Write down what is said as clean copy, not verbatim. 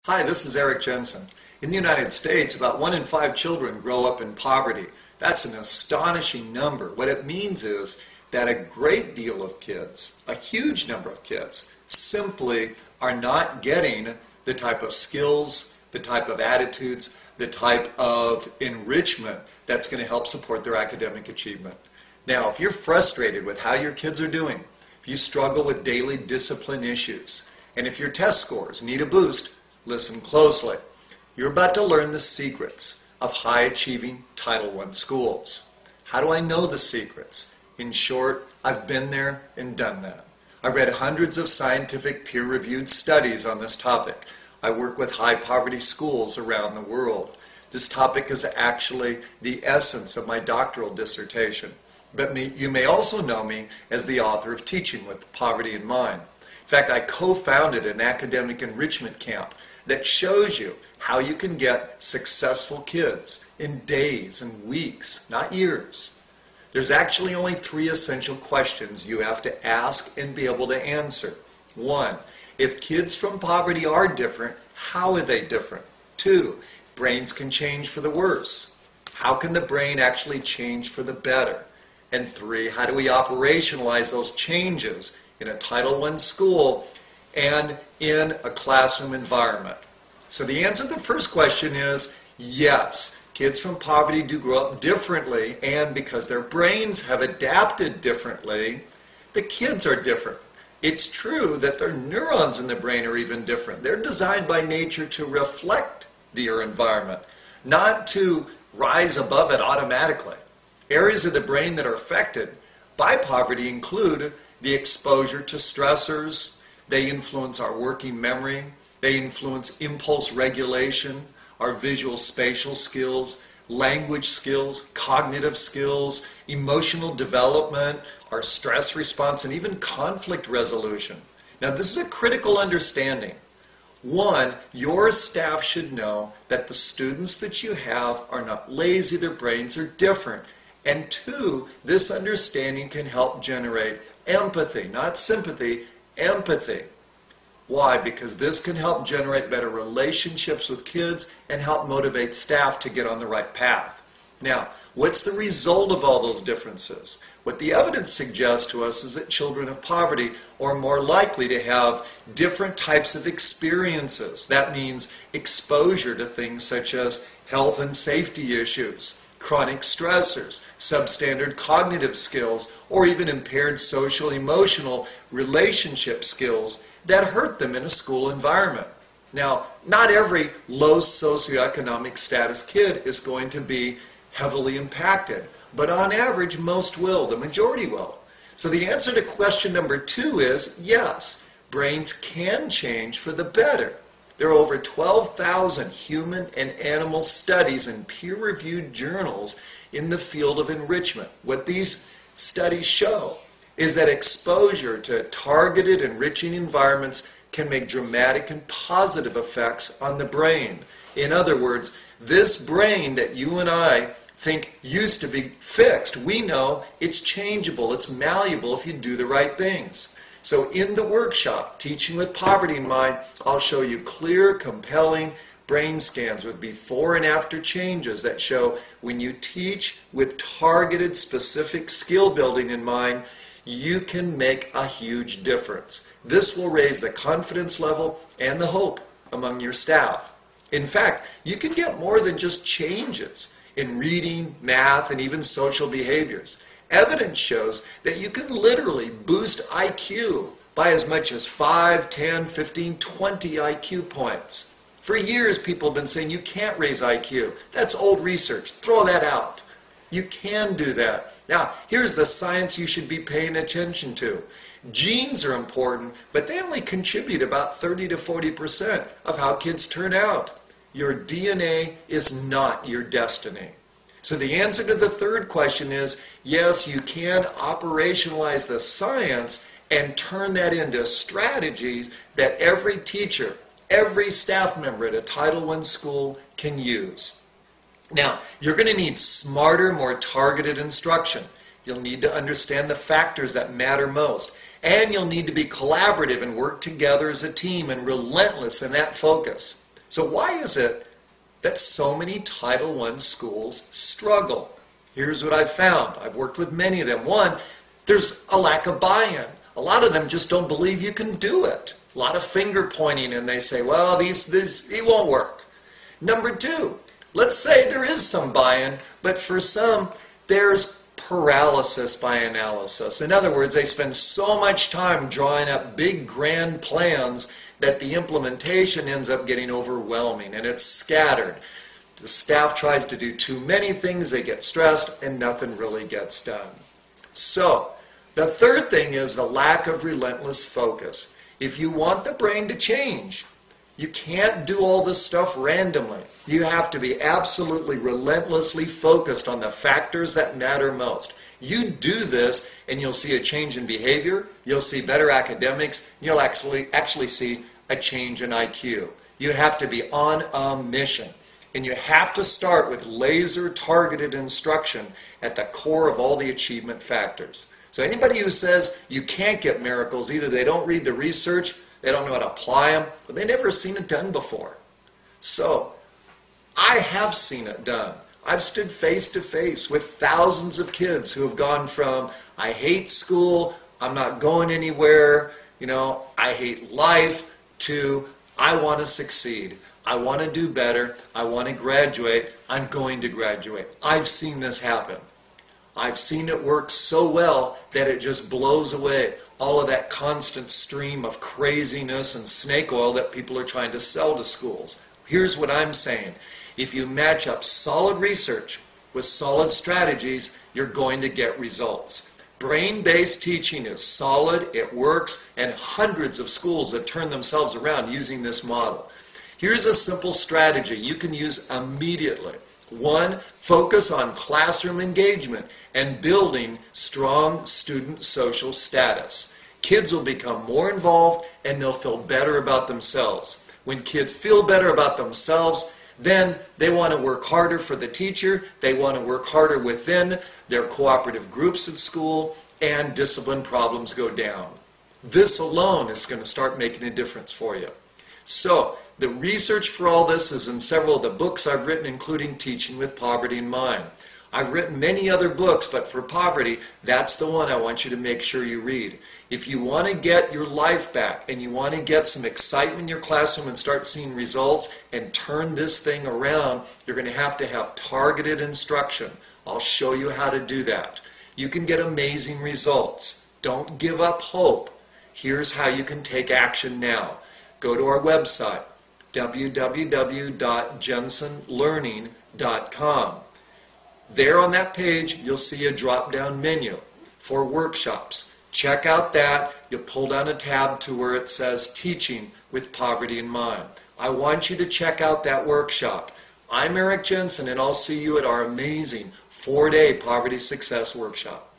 Hi, this is Jensen. In the United States, about 1 in 5 children grow up in poverty. That's an astonishing number. What it means is that a great deal of kids, a huge number of kids, simply are not getting the type of skills, the type of attitudes, the type of enrichment that's going to help support their academic achievement. Now, if you're frustrated with how your kids are doing, if you struggle with daily discipline issues, and if your test scores need a boost, listen closely. You're about to learn the secrets of high-achieving Title I schools. How do I know the secrets? In short, I've been there and done that. I've read hundreds of scientific peer-reviewed studies on this topic. I work with high-poverty schools around the world. This topic is actually the essence of my doctoral dissertation. But you may also know me as the author of Teaching with Poverty in Mind. In fact, I co-founded an academic enrichment camp that shows you how you can get successful kids in days and weeks, not years. There's actually only 3 essential questions you have to ask and be able to answer. 1, if kids from poverty are different, how are they different? 2, brains can change for the worse. How can the brain actually change for the better? And 3, how do we operationalize those changes in a Title I school and in a classroom environment? So the answer to the first question is yes, kids from poverty do grow up differently, and because their brains have adapted differently, the kids are different. It's true that their neurons in the brain are even different. They're designed by nature to reflect their environment, not to rise above it automatically. Areas of the brain that are affected by poverty include the exposure to stressors. They influence our working memory. They influence impulse regulation, our visual spatial skills, language skills, cognitive skills, emotional development, our stress response, and even conflict resolution. Now, this is a critical understanding. 1, your staff should know that the students that you have are not lazy, their brains are different. And 2, this understanding can help generate empathy, not sympathy, empathy. Why? Because this can help generate better relationships with kids and help motivate staff to get on the right path. Now, what's the result of all those differences? What the evidence suggests to us is that children of poverty are more likely to have different types of experiences. That means exposure to things such as health and safety issues, chronic stressors, substandard cognitive skills, or even impaired social, emotional relationship skills that hurt them in a school environment. Now, not every low socioeconomic status kid is going to be heavily impacted, but on average, most will, the majority will. So the answer to question number 2 is yes, brains can change for the better. There are over 12,000 human and animal studies in peer-reviewed journals in the field of enrichment. What these studies show is that exposure to targeted enriching environments can make dramatic and positive effects on the brain. In other words, this brain that you and I think used to be fixed, we know it's changeable, it's malleable if you do the right things. So in the workshop, Teaching with Poverty in Mind, I'll show you clear, compelling brain scans with before and after changes that show when you teach with targeted, specific skill building in mind, you can make a huge difference. This will raise the confidence level and the hope among your staff. In fact, you can get more than just changes in reading, math, and even social behaviors. Evidence shows that you can literally boost IQ by as much as 5, 10, 15, 20 IQ points. For years, people have been saying you can't raise IQ. That's old research. Throw that out. You can do that. Now, here's the science you should be paying attention to. Genes are important, but they only contribute about 30 to 40% of how kids turn out. Your DNA is not your destiny. So the answer to the third question is, yes, you can operationalize the science and turn that into strategies that every teacher, every staff member at a Title I school can use. Now, you're going to need smarter, more targeted instruction. You'll need to understand the factors that matter most. And you'll need to be collaborative and work together as a team and relentless in that focus. So why is it that so many Title I schools struggle? Here's what I've found. I've worked with many of them. One, there's a lack of buy-in. A lot of them just don't believe you can do it. A lot of finger pointing, and they say, well, it won't work. Number two, let's say there is some buy-in, but for some, there's paralysis by analysis. In other words, they spend so much time drawing up big, grand plans that the implementation ends up getting overwhelming, and it's scattered. The staff tries to do too many things, they get stressed, and nothing really gets done. So, the third thing is the lack of relentless focus. If you want the brain to change, you can't do all this stuff randomly. You have to be absolutely relentlessly focused on the factors that matter most. You do this and you'll see a change in behavior, you'll see better academics, you'll actually see a change in IQ. You have to be on a mission. And you have to start with laser-targeted instruction at the core of all the achievement factors. So anybody who says you can't get miracles, either they don't read the research, they don't know how to apply them, but they've never seen it done before. So, I have seen it done. I've stood face to face with thousands of kids who have gone from, I hate school, I'm not going anywhere, I hate life, to, I want to succeed. I want to do better. I want to graduate. I'm going to graduate. I've seen this happen. I've seen it work so well that it just blows away all of that constant stream of craziness and snake oil that people are trying to sell to schools. Here's what I'm saying. If you match up solid research with solid strategies, you're going to get results. Brain-based teaching is solid, it works, and hundreds of schools have turned themselves around using this model. Here's a simple strategy you can use immediately. One, focus on classroom engagement and building strong student social status. Kids will become more involved and they'll feel better about themselves. When kids feel better about themselves, then they want to work harder for the teacher, they want to work harder within their cooperative groups at school, and discipline problems go down. This alone is going to start making a difference for you. So, the research for all this is in several of the books I've written, including Teaching with Poverty in Mind. I've written many other books, but for poverty, that's the one I want you to make sure you read. If you want to get your life back and you want to get some excitement in your classroom and start seeing results and turn this thing around, you're going to have targeted instruction. I'll show you how to do that. You can get amazing results. Don't give up hope. Here's how you can take action now. Go to our website, www.jensenlearning.com. There on that page, you'll see a drop-down menu for workshops. Check out that. You'll pull down a tab to where it says Teaching with Poverty in Mind. I want you to check out that workshop. I'm Eric Jensen, and I'll see you at our amazing 4-day Poverty Success Workshop.